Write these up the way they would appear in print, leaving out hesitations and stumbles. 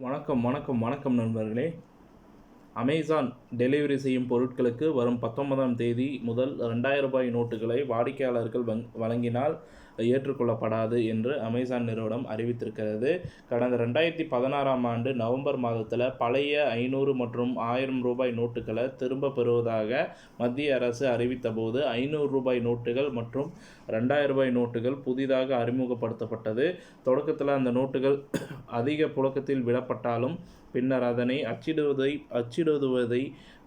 வணக்கம் நண்பர்களே. Amazon delivery செய்யும் பொருட்களுக்கு வரும் 19ஆம் தேதி முதல் ரூ. 2000 நோட்டுகளை வாடிக்கையாளர்கள் வழங்கினால் ஏற்றுக்கொள்ளப்படாது என்று அமேசான் நிறுவனம் அறிவித்திருக்கிறது. கடந்த 2016ஆம் ஆண்டு நவம்பர் மாதத்தில் பழைய 500 மற்றும் ரூ. 1000 நோட்டுகளை திரும்ப பெறுவதாக மத்திய அரசு அறிவித்தபோது ரூ. 500 நோட்டுகள் மற்றும் ரூ. 2000 நோட்டுகள் புதிதாக அறிமுகப்படுத்தப்பட்டது. தொடக்கத்தில் அந்த நோட்டுகள் அதிக புழக்கத்தில் விடப்பட்டாலும் பின்னர் அதனை அச்சிடுவதை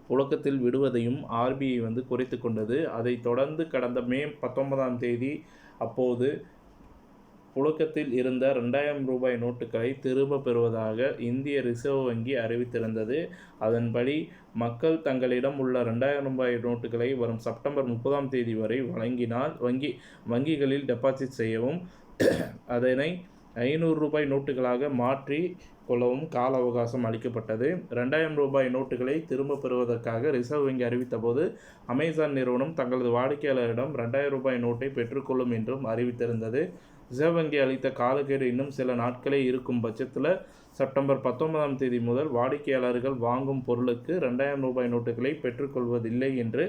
புழக்கத்தில் விடுவதையும் RBI குறைத்து கொண்டது. அதைத் தொடர்ந்து கடந்த மே 19ஆம் தேதி அப்போது புழக்கத்தில் இருந்த ரூ. 2000 நோட்டுகளை திரும்ப பெறுவதாக இந்திய ரிசர்வ் வங்கி அறிவித்திருந்தது. அதன்படி மக்கள் தங்களிடம் உள்ள ரூ. 2000 நோட்டுகளை வரும் செப்டம்பர் 30ஆம் தேதி வரை வழங்கினால் வங்கிகளில் டெபாசிட் செய்யவும் அதனை ரூ. 500 நோட்டுகளாக மாற்றி கொள்ளவும் கால அவகாசம் அளிக்கப்பட்டது. ரூ. 2000 நோட்டுகளை திரும்ப பெறுவதற்காக ரிசர்வ் வங்கி அறிவித்தபோது அமேசான் நிறுவனம் தங்களது வாடிக்கையாளரிடம் ரூ. 2000 நோட்டை பெற்றுக்கொள்ளும் என்றும் அறிவித்திருந்தது. ரிசர்வ் வங்கி அளித்த காலக்கெடு இன்னும் சில நாட்களே இருக்கும் பட்சத்தில் செப்டம்பர் 19ஆம் தேதி முதல் வாடிக்கையாளர்கள் வாங்கும் பொருளுக்கு ரூ. 2000 நோட்டுகளை பெற்றுக்கொள்வதில்லை என்று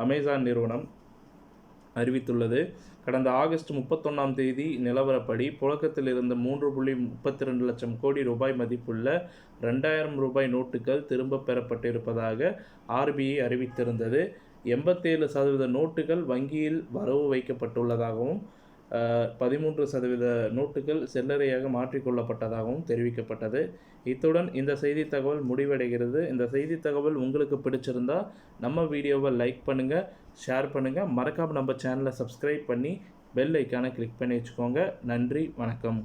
அமேசான் நிறுவனம் அறிவித்துள்ளது. கடந்த ஆகஸ்ட் 31ஆம் தேதி நிலவரப்படி புழக்கத்தில் இருந்த 3.32 லட்சம் கோடி ரூபாய் மதிப்புள்ள ரூ. 2000 நோட்டுகள் திரும்ப பெறப்பட்டிருப்பதாக RBI அறிவித்திருந்தது. 87% நோட்டுகள் வங்கியில் வரவு வைக்கப்பட்டுள்ளதாகவும் 13% நோட்டுகள் சில்லறையாக மாற்றிக்கொள்ளப்பட்டதாகவும் தெரிவிக்கப்பட்டது. இத்துடன் இந்த செய்தி தகவல் முடிவடைகிறது. இந்த செய்தி தகவல் உங்களுக்கு பிடிச்சிருந்தா நம்ம வீடியோவை லைக் பண்ணுங்கள், ஷேர் பண்ணுங்கள், மறக்காமல் நம்ம சேனலை சப்ஸ்கிரைப் பண்ணி பெல் ஐக்கானை கிளிக் பண்ணி வச்சுக்கோங்க. நன்றி, வணக்கம்.